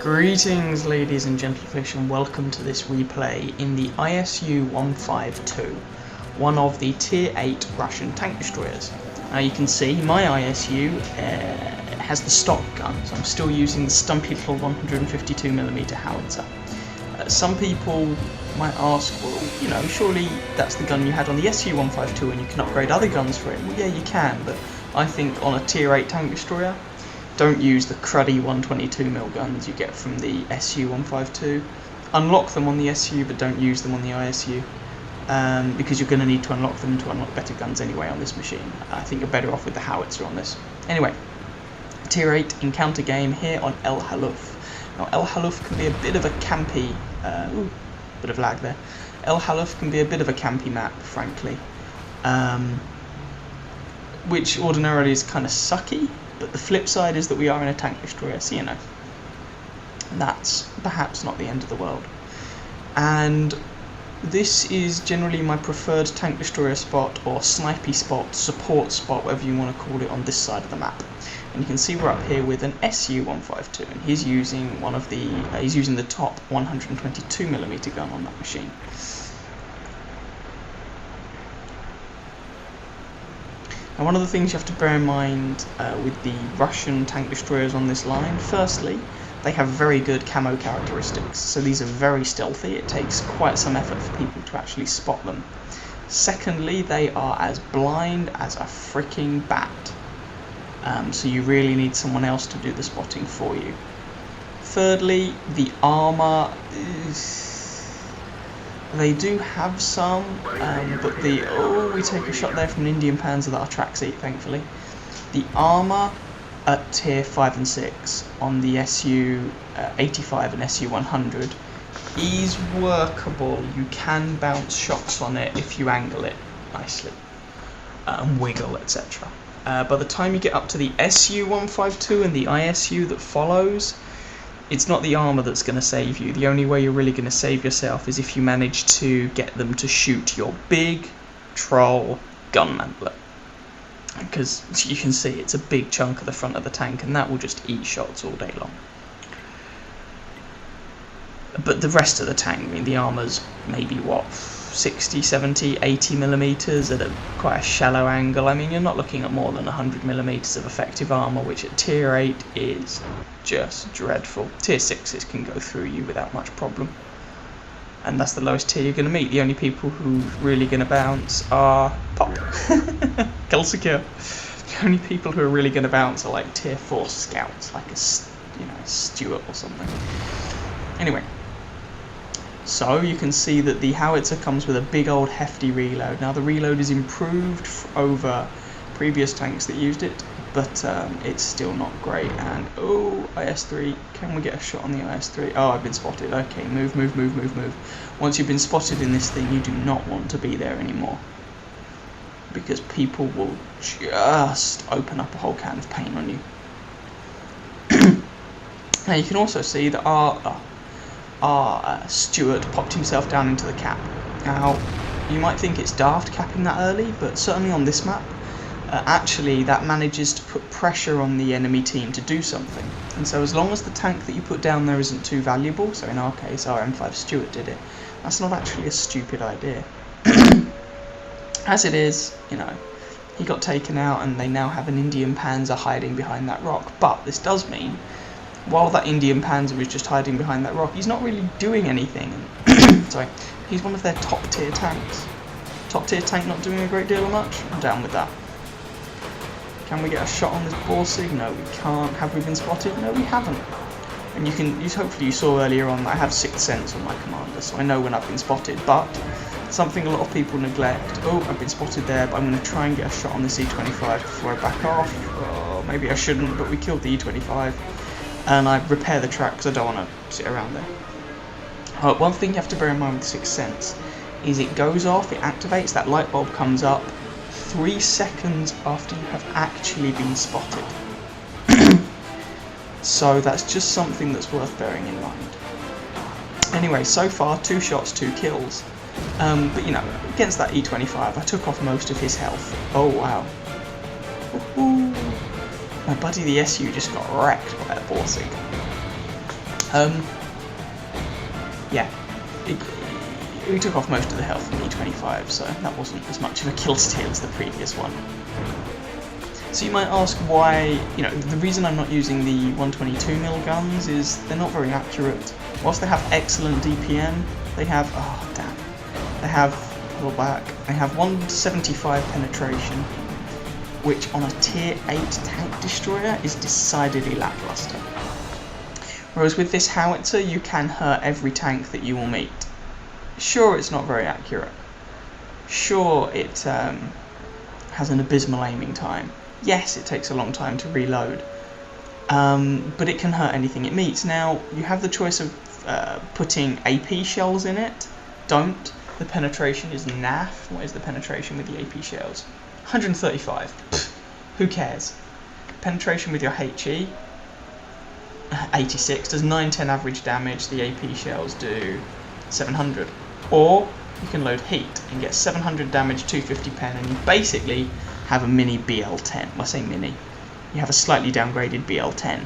Greetings ladies and gentlefish, and welcome to this replay in the ISU-152, one of the Tier 8 Russian tank destroyers. Now you can see my ISU has the stock gun, so I'm still using the stumpy little 152mm howitzer. Some people might ask, well, you know, surely that's the gun you had on the ISU-152 and you can upgrade other guns for it. Well, yeah, you can, but I think on a Tier 8 tank destroyer, don't use the cruddy 122mm guns you get from the ISU-152. Unlock them on the SU, but don't use them on the ISU, because you're going to need to unlock them to unlock better guns anyway on this machine. I think you're better off with the howitzer on this. Anyway, Tier 8 encounter game here on El Haluf. Now, El Haluf can be a bit of a campy, bit of lag there. El Haluf can be a bit of a campy map, frankly, which ordinarily is kind of sucky. But the flip side is that we are in a tank destroyer, so you know, that's perhaps not the end of the world. And this is generally my preferred tank destroyer spot, or snipey spot, support spot, whatever you want to call it, on this side of the map. And you can see we're up here with an ISU-152, and he's using the top 122mm gun on that machine. Now, one of the things you have to bear in mind with the Russian tank destroyers on this line, firstly, they have very good camo characteristics, so these are very stealthy. It takes quite some effort for people to actually spot them. Secondly, they are as blind as a freaking bat, so you really need someone else to do the spotting for you. Thirdly, the armour is... They do have some, but we take a shot there from an Indian Panzer that our trackseat, thankfully. The armour at tier 5 and 6 on the SU-85 and SU-100 is workable. You can bounce shots on it if you angle it nicely, and wiggle, etc. By the time you get up to the SU-152 and the ISU that follows, it's not the armour that's going to save you. The only way you're really going to save yourself is if you manage to get them to shoot your big troll gun mantler. Because you can see it's a big chunk of the front of the tank, and that will just eat shots all day long. But the rest of the tank, I mean, the armour's maybe, what, 60, 70, 80mm at quite a shallow angle. I mean, you're not looking at more than 100mm of effective armour, which at tier 8 is just dreadful. Tier 6s can go through you without much problem. And that's the lowest tier you're going to meet. The only people who are really going to bounce are pop. Kill secure. The only people who are really going to bounce are like tier 4 scouts, like a Stuart or something. Anyway. So you can see that the howitzer comes with a big old hefty reload. Now the reload is improved over previous tanks that used it, but it's still not great. And oh, IS-3, can we get a shot on the IS-3? Oh, I've been spotted. Okay, move. Once you've been spotted in this thing, you do not want to be there anymore, because people will just open up a whole can of paint on you. Now you can also see that our Stuart popped himself down into the cap. Now, you might think it's daft capping that early, but certainly on this map, actually that manages to put pressure on the enemy team to do something. And so as long as the tank that you put down there isn't too valuable, so in our case our M5 Stuart did it, that's not actually a stupid idea. As it is, you know, he got taken out and they now have an Indian Panzer hiding behind that rock, but this does mean while that Indian Panzer is just hiding behind that rock, he's not really doing anything. Sorry, he's one of their top tier tanks. Top tier tank not doing a great deal of much? I'm down with that. Can we get a shot on this Borsig? No, we can't. Have we been spotted? No, we haven't. And hopefully you saw earlier on that I have 6th sense on my commander, so I know when I've been spotted, but something a lot of people neglect. Oh, I've been spotted there, but I'm going to try and get a shot on this E25 before I back off. Oh, maybe I shouldn't, but we killed the E25. And I repair the track because I don't want to sit around there. One thing you have to bear in mind with 6th sense is it goes off, it activates, that light bulb comes up 3 seconds after you have actually been spotted. So that's just something that's worth bearing in mind. Anyway, so far 2 shots, 2 kills. But you know, against that E25 I took off most of his health. Oh wow. My buddy the SU just got wrecked by that Borsig. Yeah, we took off most of the health from E25, so that wasn't as much of a kill steal as the previous one. So you might ask why, the reason I'm not using the 122mm guns is they're not very accurate. Whilst they have excellent DPM, they have, pull back, they have 175 penetration, which on a tier 8 tank destroyer is decidedly lackluster. Whereas with this howitzer, you can hurt every tank that you will meet. Sure, it's not very accurate. Sure, it has an abysmal aiming time. Yes, it takes a long time to reload. But it can hurt anything it meets. Now, you have the choice of putting AP shells in it. Don't. The penetration is naff. What is the penetration with the AP shells? 135. Pfft, who cares? Penetration with your HE, 86, does 910 average damage. The AP shells do 700. Or you can load heat and get 700 damage, 250 pen, and you basically have a mini BL10. Well, I say mini. You have a slightly downgraded BL10,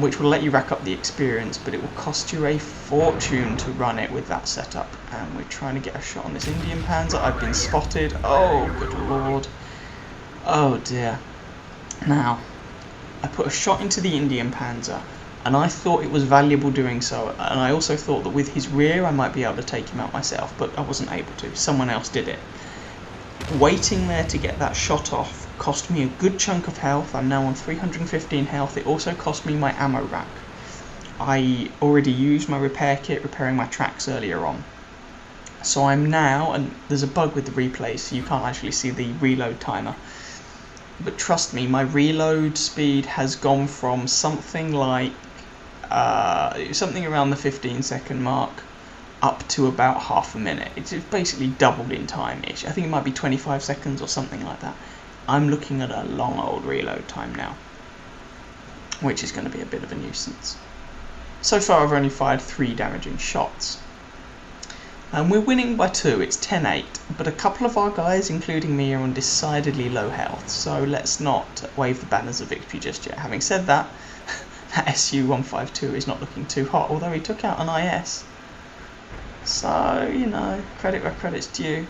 which will let you rack up the experience, but it will cost you a fortune to run it with that setup. And we're trying to get a shot on this Indian Panzer. I've been spotted. Oh, good lord. Oh dear. Now, I put a shot into the Indian Panzer, and I thought it was valuable doing so, and I also thought that with his rear I might be able to take him out myself, but I wasn't able to. Someone else did it. Waiting there to get that shot off cost me a good chunk of health. I'm now on 315 health. It also cost me my ammo rack. I already used my repair kit repairing my tracks earlier on. So I'm now, and there's a bug with the replay, so you can't actually see the reload timer. But trust me, my reload speed has gone from something like, something around the 15-second mark up to about half a minute. It's basically doubled in time-ish. I think it might be 25 seconds or something like that. I'm looking at a long old reload time now, which is going to be a bit of a nuisance. So far I've only fired 3 damaging shots. And we're winning by 2, it's 10-8, but a couple of our guys, including me, are on decidedly low health, so let's not wave the banners of victory just yet. Having said that, that ISU-152 is not looking too hot, although he took out an IS. So, credit where credit's due.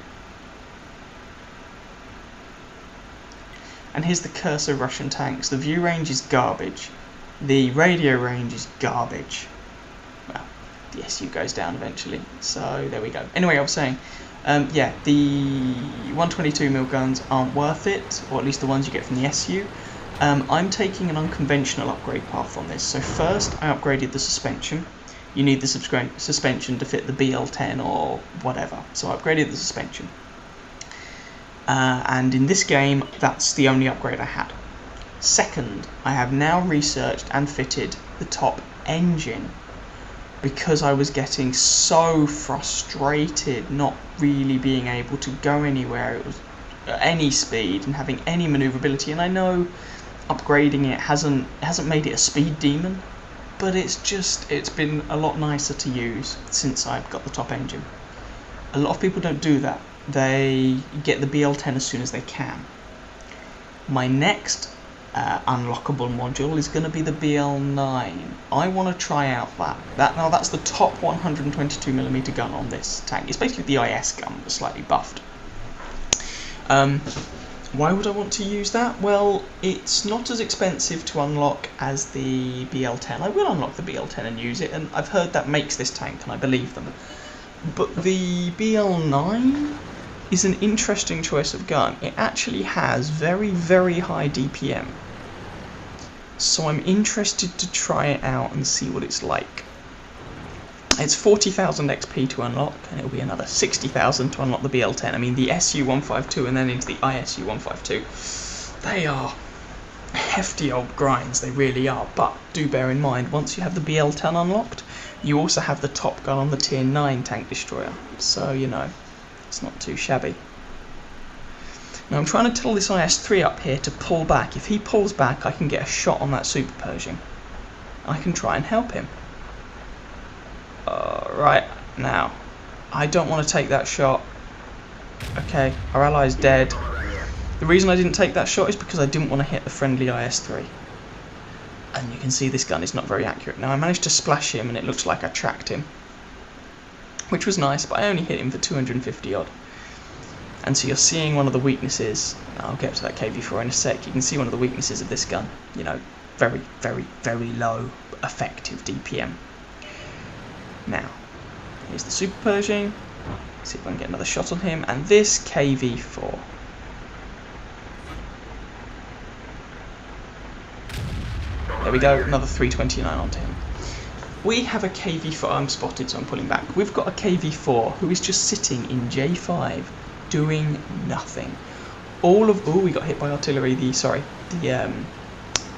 And here's the curse of Russian tanks. The view range is garbage. The radio range is garbage. Well, the SU goes down eventually, so there we go. Anyway, I was saying, yeah, the 122mm guns aren't worth it, or at least the ones you get from the SU. I'm taking an unconventional upgrade path on this. So first, I upgraded the suspension. You need the suspension to fit the BL10 or whatever, so I upgraded the suspension. And in this game, that's the only upgrade I had. Second, I have now researched and fitted the top engine, because I was getting so frustrated not really being able to go anywhere. It was at any speed and having any maneuverability, and I know upgrading it hasn't made it a speed demon, but it's been a lot nicer to use since I've got the top engine. A lot of people don't do that. They get the BL10 as soon as they can. My next unlockable module is going to be the BL9. I want to try out that. Now that's the top 122mm gun on this tank. It's basically the IS gun, but slightly buffed. Why would I want to use that? Well, it's not as expensive to unlock as the BL10. I will unlock the BL10 and use it, and I've heard that makes this tank, and I believe them. But the BL9 is an interesting choice of gun. It actually has very, very high DPM. So I'm interested to try it out and see what it's like. It's 40,000 XP to unlock, and it'll be another 60,000 to unlock the BL10. I mean, the SU-152 and then into the ISU-152, they are hefty old grinds, they really are. But do bear in mind, once you have the BL10 unlocked, you also have the top gun on the tier 9 tank destroyer. So, it's not too shabby. Now I'm trying to tell this IS-3 up here to pull back. If he pulls back, I can get a shot on that Super Pershing. I can try and help him. Right, now, I don't want to take that shot. Okay, our ally's dead. The reason I didn't take that shot is because I didn't want to hit the friendly IS-3. And you can see this gun is not very accurate. Now I managed to splash him and it looks like I tracked him, which was nice, but I only hit him for 250 odd. And so you're seeing one of the weaknesses. I'll get to that KV-4 in a sec. You can see one of the weaknesses of this gun. You know, very, very, very low effective DPM. Now, here's the Super Pershing. See if I can get another shot on him. And this KV-4. There we go, another 329 onto him. We have a KV-4, I'm spotted so I'm pulling back. We've got a KV-4 who is just sitting in J5 doing nothing. We got hit by artillery, the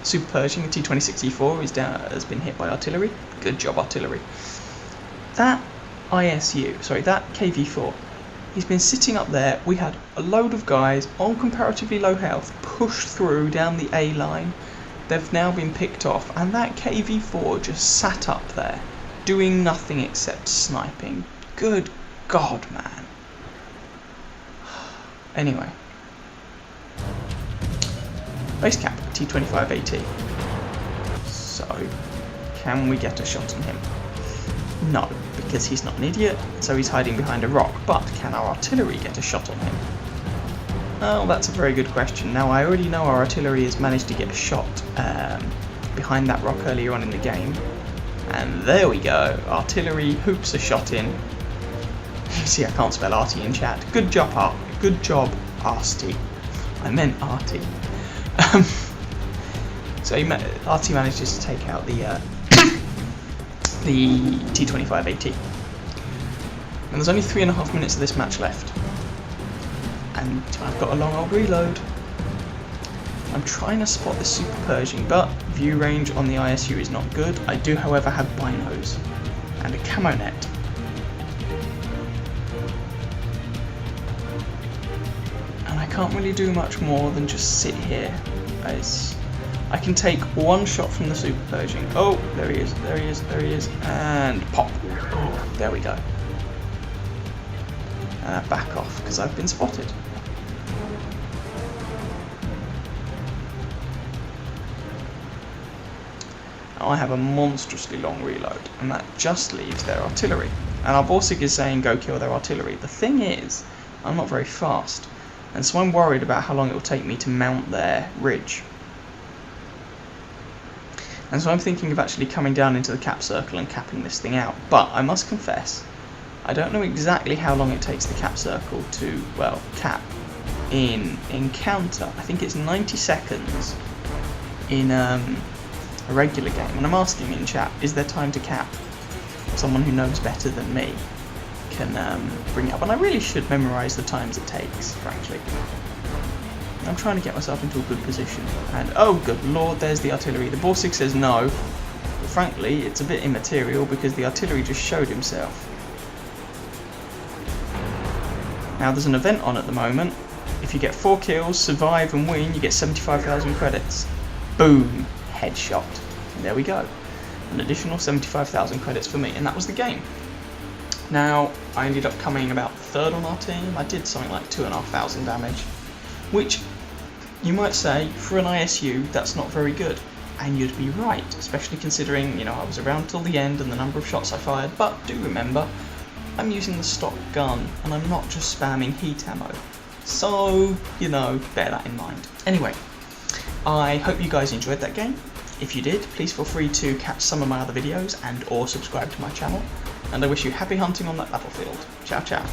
Super Pershing, the T-26E4 has been hit by artillery. Good job, artillery. That that KV-4, he's been sitting up there. We had a load of guys on comparatively low health pushed through down the A line. They've now been picked off, and that KV-4 just sat up there, doing nothing except sniping. Good God, man. Anyway. Base cap, T-25AT. So, can we get a shot on him? No, because he's not an idiot, so he's hiding behind a rock. But can our artillery get a shot on him? Well, that's a very good question. Now, I already know our artillery has managed to get a shot behind that rock earlier on in the game. And there we go. Artillery hoops a shot in. You see, I can't spell arty in chat. Good job, Art. Good job, Arsty. I meant arty. So Arty manages to take out the T-25AT. And there's only 3.5 minutes of this match left. And I've got a long old reload. I'm trying to spot the Super Pershing, but view range on the ISU is not good. I do, however, have binos and a camo net. And I can't really do much more than just sit here. I can take one shot from the Super Pershing. Oh, there he is, there he is, there he is, and pop. There we go. Back off, because I've been spotted. Now I have a monstrously long reload, and that just leaves their artillery. And our Borsig is saying go kill their artillery. The thing is, I'm not very fast, and so I'm worried about how long it will take me to mount their ridge. And so I'm thinking of actually coming down into the cap circle and capping this thing out. But I must confess, I don't know exactly how long it takes the cap circle to, well, cap in encounter. I think it's 90 seconds in a regular game. And I'm asking in chat, is there time to cap? Someone who knows better than me can bring it up. And I really should memorise the times it takes, frankly. I'm trying to get myself into a good position. And oh good lord, there's the artillery. The Borsig says no. But frankly, it's a bit immaterial because the artillery just showed himself. Now there's an event on at the moment. If you get 4 kills, survive and win, you get 75,000 credits. Boom, headshot. And there we go. An additional 75,000 credits for me, and that was the game. Now, I ended up coming about third on our team. I did something like 2,500 damage, which you might say, for an ISU, that's not very good. And you'd be right, especially considering, you know, I was around till the end and the number of shots I fired, but do remember, I'm using the stock gun, and I'm not just spamming heat ammo. So, you know, bear that in mind. Anyway, I hope you guys enjoyed that game. If you did, please feel free to catch some of my other videos and or subscribe to my channel. And I wish you happy hunting on that battlefield. Ciao, ciao.